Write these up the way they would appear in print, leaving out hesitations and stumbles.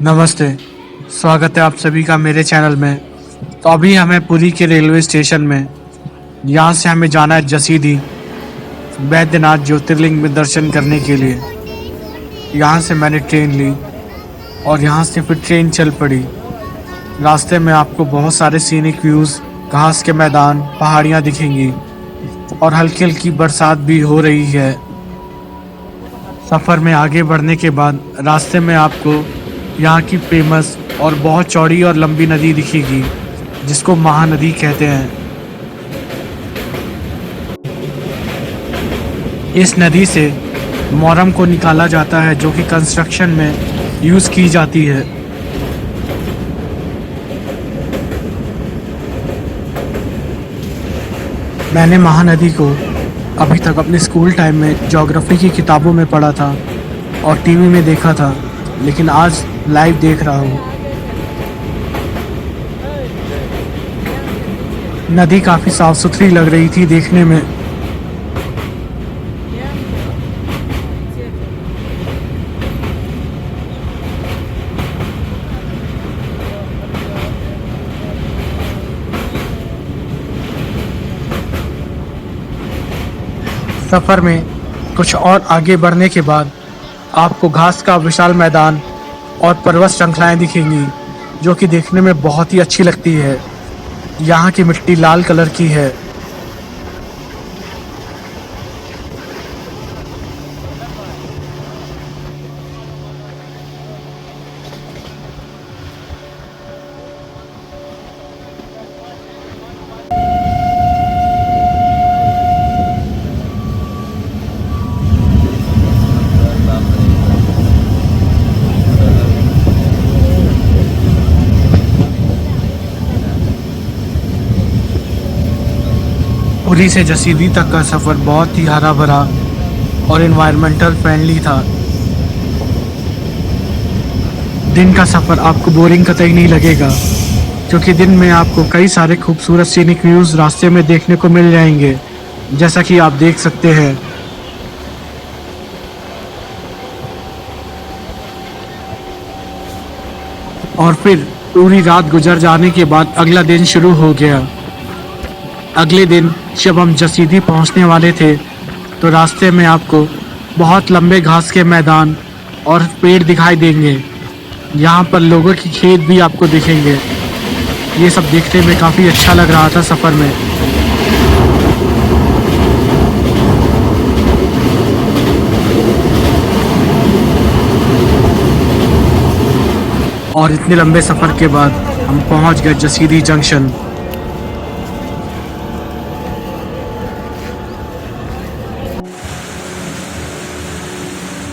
नमस्ते, स्वागत है आप सभी का मेरे चैनल में। तो अभी हमें पुरी के रेलवे स्टेशन में यहाँ से हमें जाना है जसीडीह बैद्यनाथ ज्योतिर्लिंग में दर्शन करने के लिए। यहाँ से मैंने ट्रेन ली और यहाँ से फिर ट्रेन चल पड़ी। रास्ते में आपको बहुत सारे सीनिक व्यूज़, घास के मैदान, पहाड़ियाँ दिखेंगी और हल्की हल्की बरसात भी हो रही है। सफ़र में आगे बढ़ने के बाद रास्ते में आपको यहाँ की फेमस और बहुत चौड़ी और लंबी नदी दिखेगी जिसको महानदी कहते हैं। इस नदी से मोरम को निकाला जाता है जो कि कंस्ट्रक्शन में यूज़ की जाती है। मैंने महानदी को अभी तक अपने स्कूल टाइम में ज्योग्राफी की किताबों में पढ़ा था और टीवी में देखा था, लेकिन आज लाइव देख रहा हूँ। नदी काफ़ी साफ सुथरी लग रही थी देखने में। सफ़र में कुछ और आगे बढ़ने के बाद आपको घास का विशाल मैदान और पर्वत श्रृंखलाएं दिखेंगी जो कि देखने में बहुत ही अच्छी लगती है। यहाँ की मिट्टी लाल कलर की है। पुरी से जसीडीह तक का सफ़र बहुत ही हरा भरा और इन्वायरमेंटल फ्रेंडली था। दिन का सफ़र आपको बोरिंग कतई नहीं लगेगा क्योंकि दिन में आपको कई सारे खूबसूरत सीनिक व्यूज़ रास्ते में देखने को मिल जाएंगे, जैसा कि आप देख सकते हैं। और फिर पूरी रात गुजर जाने के बाद अगला दिन शुरू हो गया। अगले दिन जब हम जसीडीह पहुंचने वाले थे तो रास्ते में आपको बहुत लंबे घास के मैदान और पेड़ दिखाई देंगे। यहाँ पर लोगों की खेत भी आपको दिखेंगे। ये सब देखने में काफ़ी अच्छा लग रहा था सफ़र में। और इतने लंबे सफ़र के बाद हम पहुँच गए जसीडीह जंक्शन।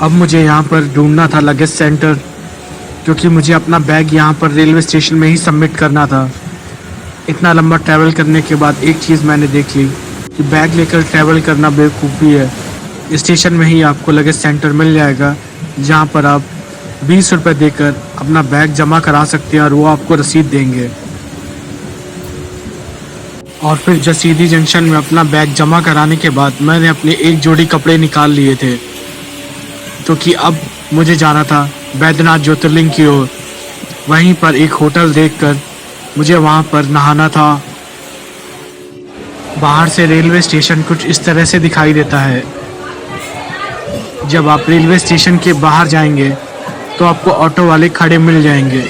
अब मुझे यहाँ पर ढूंढना था लगेज सेंटर, क्योंकि मुझे अपना बैग यहाँ पर रेलवे स्टेशन में ही सबमिट करना था। इतना लंबा ट्रैवल करने के बाद एक चीज़ मैंने देख ली कि बैग लेकर ट्रैवल करना बेवकूफ़ी है। स्टेशन में ही आपको लगेज सेंटर मिल जाएगा जहाँ पर आप 20 रुपये देकर अपना बैग जमा करा सकते हैं और वो आपको रसीद देंगे। और फिर जसीडीह जंक्शन में अपना बैग जमा कराने के बाद मैंने अपने एक जोड़ी कपड़े निकाल लिए थे, क्योंकि अब मुझे जाना था बैद्यनाथ ज्योतिर्लिंग की ओर। वहीं पर एक होटल देखकर मुझे वहां पर नहाना था। बाहर से रेलवे स्टेशन कुछ इस तरह से दिखाई देता है। जब आप रेलवे स्टेशन के बाहर जाएंगे तो आपको ऑटो वाले खड़े मिल जाएंगे,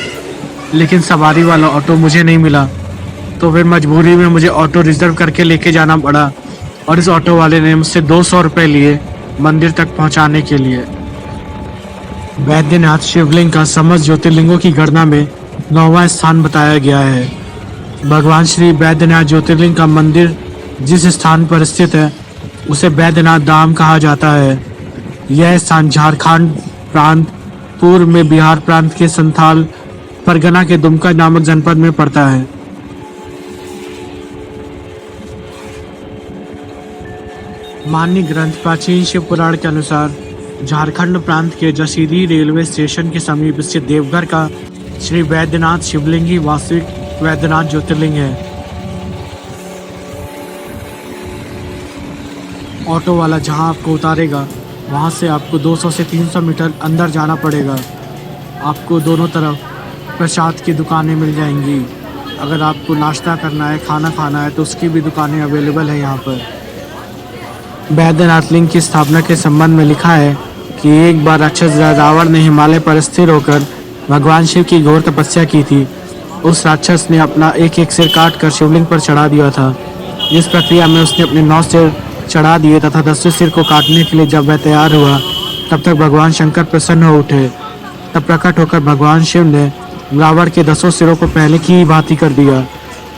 लेकिन सवारी वाला ऑटो मुझे नहीं मिला, तो फिर मजबूरी में मुझे ऑटो रिजर्व करके लेके जाना पड़ा। और इस ऑटो वाले ने मुझसे 200 रुपये लिए मंदिर तक पहुंचाने के लिए। बैद्यनाथ शिवलिंग का समस्त ज्योतिर्लिंगों की गणना में 9वां स्थान बताया गया है। भगवान श्री बैद्यनाथ ज्योतिर्लिंग का मंदिर जिस स्थान पर स्थित है उसे बैद्यनाथ धाम कहा जाता है। यह स्थान झारखंड प्रांत, पूर्व में बिहार प्रांत के संथाल परगना के दुमका नामक जनपद में पड़ता है। मान्य ग्रंथ प्राचीन शिव पुराण के अनुसार झारखंड प्रांत के जसीडीह रेलवे स्टेशन के समीप स्थित देवघर का श्री बैद्यनाथ शिवलिंग ही वास्तविक बैद्यनाथ ज्योतिर्लिंग है। ऑटो वाला जहां आपको उतारेगा वहां से आपको 200 से 300 मीटर अंदर जाना पड़ेगा आपको दोनों तरफ प्रसाद की दुकानें मिल जाएंगी। अगर आपको नाश्ता करना है, खाना खाना है, तो उसकी भी दुकानें अवेलेबल है यहाँ पर। बैद्यनाथ लिंग की स्थापना के संबंध में लिखा है कि एक बार राक्षस रावण ने हिमालय पर स्थिर होकर भगवान शिव की घोर तपस्या की थी। उस राक्षस ने अपना एक एक सिर काट कर शिवलिंग पर चढ़ा दिया था। इस प्रक्रिया में उसने अपने 9 सिर चढ़ा दिए तथा 10वें सिर को काटने के लिए जब वह तैयार हुआ, तब तक भगवान शंकर प्रसन्न हो उठे। तब प्रकट होकर भगवान शिव ने रावण के 10 सिरों को पहले की ही भांति कर दिया।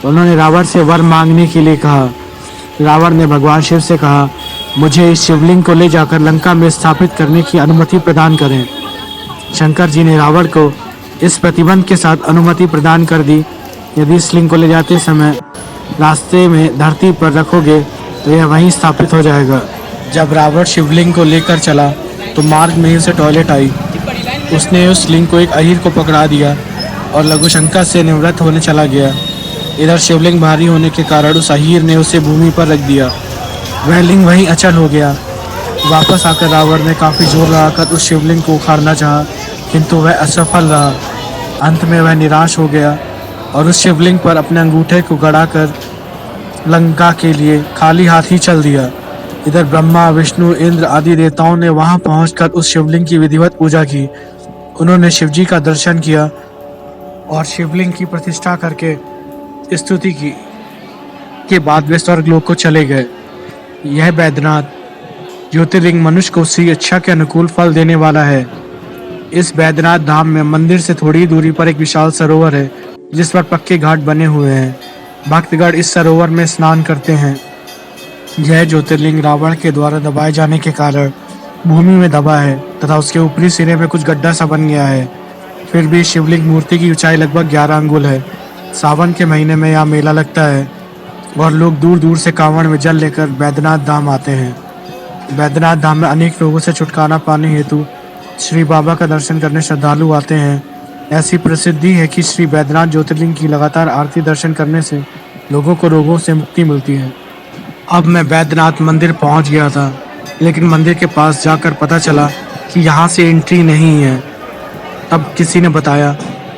उन्होंने रावण से वर मांगने के लिए कहा। रावण ने भगवान शिव से कहा, मुझे इस शिवलिंग को ले जाकर लंका में स्थापित करने की अनुमति प्रदान करें। शंकर जी ने रावण को इस प्रतिबंध के साथ अनुमति प्रदान कर दी, यदि इस लिंग को ले जाते समय रास्ते में धरती पर रखोगे तो यह वहीं स्थापित हो जाएगा। जब रावण शिवलिंग को लेकर चला तो मार्ग में ही उसे टॉयलेट आई। उसने उस लिंग को एक अहीर को पकड़ा दिया और लघु शंका से निवृत्त होने चला गया। इधर शिवलिंग भारी होने के कारण उस अहीर ने उसे भूमि पर रख दिया। वह लिंग वहीं अचल हो गया। वापस आकर रावण ने काफ़ी जोर लगाकर उस शिवलिंग को उखाड़ना चाहा, किंतु वह असफल रहा। अंत में वह निराश हो गया और उस शिवलिंग पर अपने अंगूठे को गड़ाकर लंका के लिए खाली हाथ ही चल दिया। इधर ब्रह्मा, विष्णु, इंद्र आदि देवताओं ने वहां पहुंचकर उस शिवलिंग की विधिवत पूजा की। उन्होंने शिवजी का दर्शन किया और शिवलिंग की प्रतिष्ठा करके स्तुति की के बाद वे स्वर्गलोक को चले गए। यह बैद्यनाथ ज्योतिर्लिंग मनुष्य को उसकी इच्छा के अनुकूल फल देने वाला है। इस बैद्यनाथ धाम में मंदिर से थोड़ी दूरी पर एक विशाल सरोवर है, जिस पर पक्के घाट बने हुए हैं। भक्तगण इस सरोवर में स्नान करते हैं। यह ज्योतिर्लिंग रावण के द्वारा दबाए जाने के कारण भूमि में दबा है तथा उसके ऊपरी सिरे में कुछ गड्ढा सा बन गया है। फिर भी शिवलिंग मूर्ति की ऊंचाई लगभग 11 अंगुल है। सावन के महीने में यहाँ मेला लगता है और लोग दूर दूर से कांवड़ में जल लेकर बैद्यनाथ धाम आते हैं। बैद्यनाथ धाम में अनेक रोगों से छुटकारा पाने हेतु श्री बाबा का दर्शन करने श्रद्धालु आते हैं। ऐसी प्रसिद्धि है कि श्री बैद्यनाथ ज्योतिर्लिंग की लगातार आरती दर्शन करने से लोगों को रोगों से मुक्ति मिलती है। अब मैं बैद्यनाथ मंदिर पहुंच गया था, लेकिन मंदिर के पास जाकर पता चला कि यहाँ से एंट्री नहीं है। तब किसी ने बताया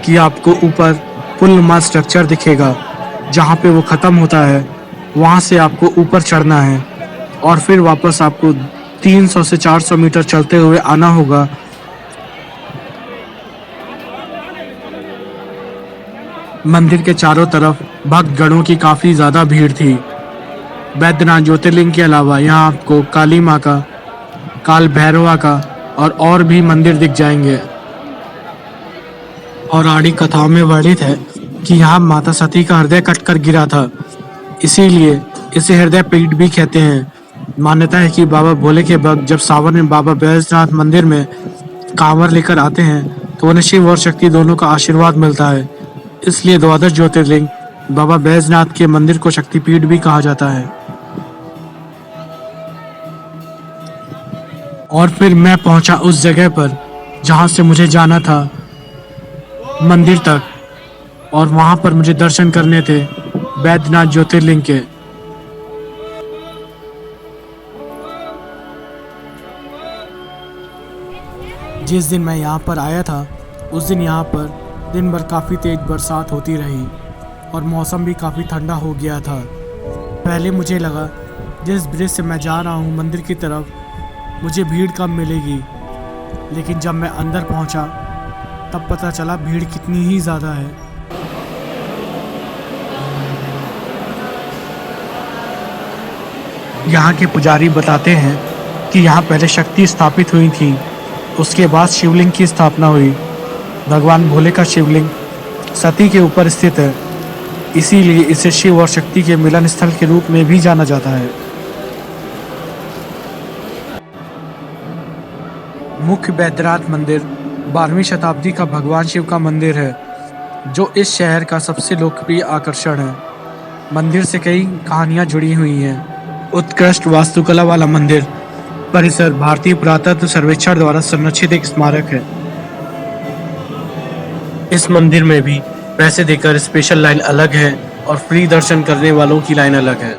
कि आपको ऊपर पुलनुमा स्ट्रक्चर दिखेगा, जहाँ पे वो ख़त्म होता है। वहाँ से आपको ऊपर चढ़ना है और फिर वापस आपको 300 से 400 मीटर चलते हुए आना होगा। मंदिर के चारों तरफ भक्तगणों की काफ़ी ज़्यादा भीड़ थी। बैद्यनाथ ज्योतिर्लिंग के अलावा यहाँ आपको काली माँ का, काल भैरवा का और भी मंदिर दिख जाएंगे। पौराणिक कथाओं में वर्णित है कि यहाँ माता सती का हृदय कटकर गिरा था, इसीलिए इसे हृदय पीठ भी कहते हैं। मान्यता है कि बाबा भोले के भक्त जब सावन में बाबा बैजनाथ मंदिर में कांवर लेकर आते हैं तो उन्हें शिव और शक्ति दोनों का आशीर्वाद मिलता है। इसलिए द्वादश ज्योतिर्लिंग बाबा बैजनाथ के मंदिर को शक्तिपीठ भी कहा जाता है। और फिर मैं पहुंचा उस जगह पर जहां से मुझे जाना था मंदिर तक, और वहां पर मुझे दर्शन करने थे बैद्यनाथ ज्योतिर्लिंग के। जिस दिन मैं यहाँ पर आया था उस दिन यहाँ पर दिन भर काफ़ी तेज बरसात होती रही और मौसम भी काफ़ी ठंडा हो गया था। पहले मुझे लगा जिस ब्रिज से मैं जा रहा हूँ मंदिर की तरफ मुझे भीड़ कम मिलेगी, लेकिन जब मैं अंदर पहुँचा तब पता चला भीड़ कितनी ही ज़्यादा है। यहाँ के पुजारी बताते हैं कि यहाँ पहले शक्ति स्थापित हुई थी, उसके बाद शिवलिंग की स्थापना हुई। भगवान भोले का शिवलिंग सती के ऊपर स्थित है, इसीलिए इसे शिव और शक्ति के मिलन स्थल के रूप में भी जाना जाता है। मुख्य बैद्यनाथ मंदिर 12वीं शताब्दी का भगवान शिव का मंदिर है, जो इस शहर का सबसे लोकप्रिय आकर्षण है। मंदिर से कई कहानियाँ जुड़ी हुई हैं। उत्कृष्ट वास्तुकला वाला मंदिर परिसर भारतीय पुरातत्व सर्वेक्षण द्वारा संरक्षित एक स्मारक है। इस मंदिर में भी पैसे देकर स्पेशल लाइन अलग है और फ्री दर्शन करने वालों की लाइन अलग है।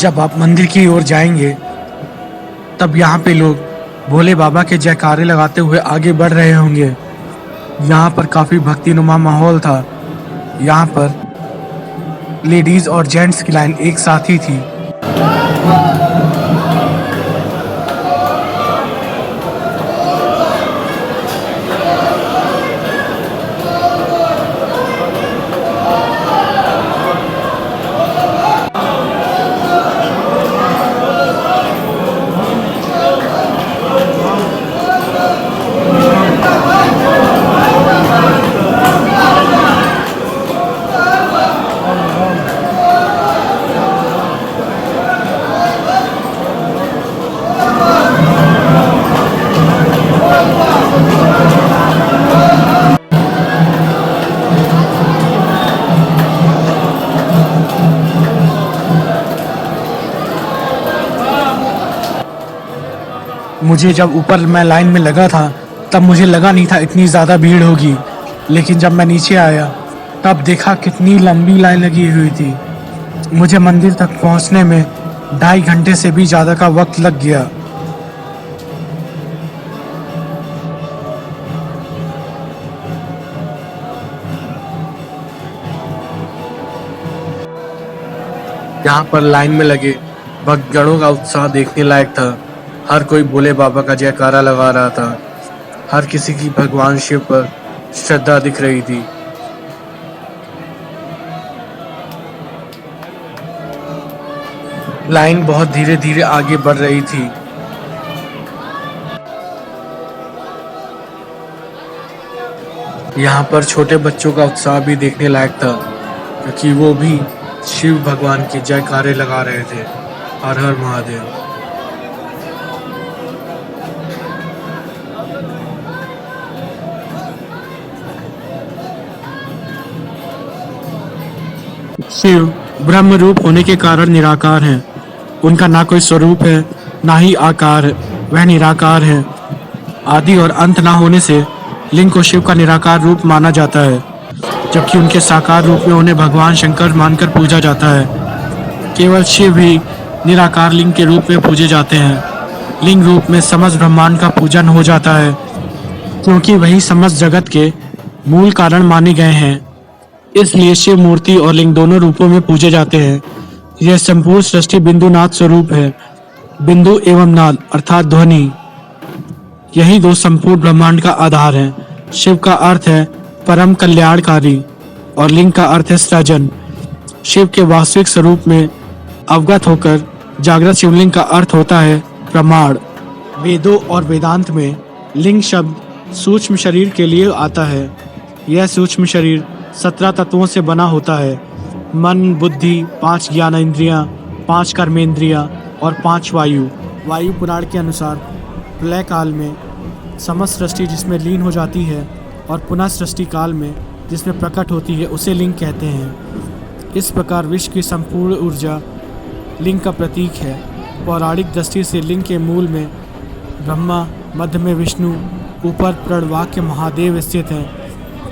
जब आप मंदिर की ओर जाएंगे तब यहाँ पे लोग भोले बाबा के जयकारे लगाते हुए आगे बढ़ रहे होंगे। यहाँ पर काफ़ी भक्तिनुमा माहौल था। यहाँ पर लेडीज़ और जेंट्स की लाइन एक साथ ही थी। मुझे जब ऊपर मैं लाइन में लगा था तब मुझे लगा नहीं था इतनी ज़्यादा भीड़ होगी, लेकिन जब मैं नीचे आया तब देखा कितनी लंबी लाइन लगी हुई थी। मुझे मंदिर तक पहुंचने में 2.5 घंटे से भी ज़्यादा का वक्त लग गया। यहाँ पर लाइन में लगे भक्तगणों का उत्साह देखने लायक था। हर कोई भोले बाबा का जयकारा लगा रहा था। हर किसी की भगवान शिव पर श्रद्धा दिख रही थी। लाइन बहुत धीरे धीरे आगे बढ़ रही थी। यहाँ पर छोटे बच्चों का उत्साह भी देखने लायक था, क्योंकि वो भी शिव भगवान के जयकारे लगा रहे थे। हर हर महादेव। शिव ब्रह्म रूप होने के कारण निराकार हैं। उनका ना कोई स्वरूप है, ना ही आकार है। वह निराकार है। आदि और अंत ना होने से लिंग को शिव का निराकार रूप माना जाता है, जबकि उनके साकार रूप में उन्हें भगवान शंकर मानकर पूजा जाता है। केवल शिव ही निराकार लिंग के रूप में पूजे जाते हैं। लिंग रूप में समस्त ब्रह्मांड का पूजन हो जाता है, क्योंकि वही समस्त जगत के मूल कारण माने गए हैं। इसलिए शिव मूर्ति और लिंग दोनों रूपों में पूजे जाते हैं। यह संपूर्ण सृष्टि बिंदुनाद स्वरूप है। बिंदु एवं नाद अर्थात ध्वनि, यही दो संपूर्ण ब्रह्मांड का आधार है। शिव का अर्थ है परम कल्याणकारी और लिंग का अर्थ है सृजन। शिव के वास्तविक स्वरूप में अवगत होकर जागृत शिवलिंग का अर्थ होता है प्रमाण। वेदों और वेदांत में लिंग शब्द सूक्ष्म शरीर के लिए आता है। यह सूक्ष्म शरीर 17 तत्वों से बना होता है। मन, बुद्धि, 5 ज्ञानेंद्रियां, 5 कर्मेंद्रियां और 5 वायु। वायु पुराण के अनुसार प्रलय काल में समस्त सृष्टि जिसमें लीन हो जाती है और पुनः सृष्टि काल में जिसमें प्रकट होती है उसे लिंग कहते हैं। इस प्रकार विश्व की संपूर्ण ऊर्जा लिंग का प्रतीक है। पौराणिक दृष्टि से लिंग के मूल में ब्रह्मा, मध्य में विष्णु, ऊपर प्रणवाक्य महादेव स्थित हैं।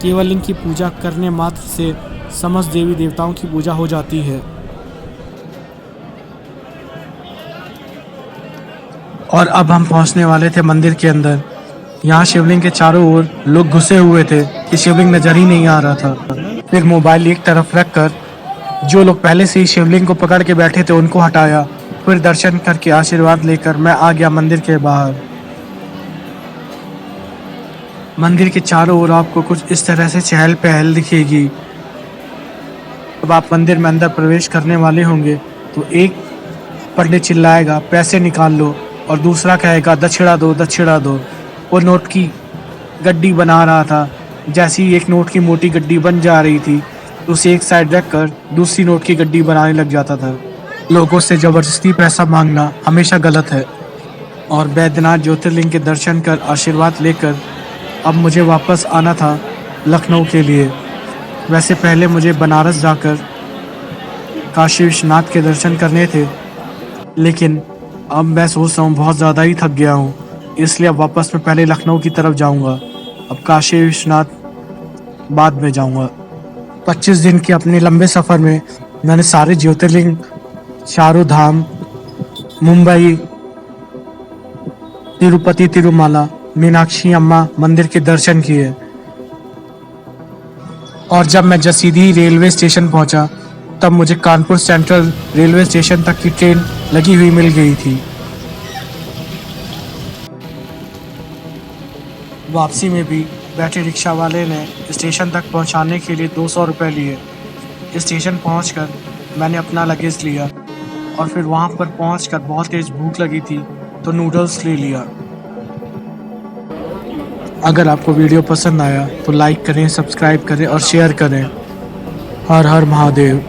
केवल लिंग की पूजा करने मात्र से समस्त देवी देवताओं की पूजा हो जाती है। और अब हम पहुंचने वाले थे मंदिर के अंदर। यहाँ शिवलिंग के चारों ओर लोग घुसे हुए थे कि शिवलिंग नजर ही नहीं आ रहा था। फिर मोबाइल एक तरफ रखकर जो लोग पहले से ही शिवलिंग को पकड़ के बैठे थे उनको हटाया। फिर दर्शन करके आशीर्वाद लेकर मैं आ गया मंदिर के बाहर। मंदिर के चारों ओर आपको कुछ इस तरह से चहल पहल दिखेगी। जब आप मंदिर में अंदर प्रवेश करने वाले होंगे तो एक पंडित चिल्लाएगा पैसे निकाल लो, और दूसरा कहेगा दक्षिणा दो दक्षिणा दो। वो नोट की गड्डी बना रहा था। जैसे ही एक नोट की मोटी गड्डी बन जा रही थी तो उसे एक साइड रखकर दूसरी नोट की गड्डी बनाने लग जाता था। लोगों से ज़बरदस्ती पैसा मांगना हमेशा गलत है। और बैद्यनाथ ज्योतिर्लिंग के दर्शन कर आशीर्वाद लेकर अब मुझे वापस आना था लखनऊ के लिए। वैसे पहले मुझे बनारस जाकर काशी विश्वनाथ के दर्शन करने थे, लेकिन अब मैं सोच रहा हूँ बहुत ज़्यादा ही थक गया हूँ, इसलिए अब वापस मैं पहले लखनऊ की तरफ जाऊँगा। अब काशी विश्वनाथ बाद में जाऊँगा। 25 दिन के अपने लंबे सफ़र में मैंने सारे ज्योतिर्लिंग चारों धाम, मुंबई, तिरुपति तिरुमाला, मीनाक्षी अम्मा मंदिर के दर्शन किए। और जब मैं जसीडीह रेलवे स्टेशन पहुंचा तब मुझे कानपुर सेंट्रल रेलवे स्टेशन तक की ट्रेन लगी हुई मिल गई थी। वापसी में भी बैटरी रिक्शा वाले ने स्टेशन तक पहुंचाने के लिए 200 रुपये लिए। स्टेशन पहुंचकर मैंने अपना लगेज लिया और फिर वहां पर पहुंचकर बहुत तेज भूख लगी थी तो नूडल्स ले लिया। अगर आपको वीडियो पसंद आया तो लाइक करें, सब्सक्राइब करें और शेयर करें। हर हर महादेव।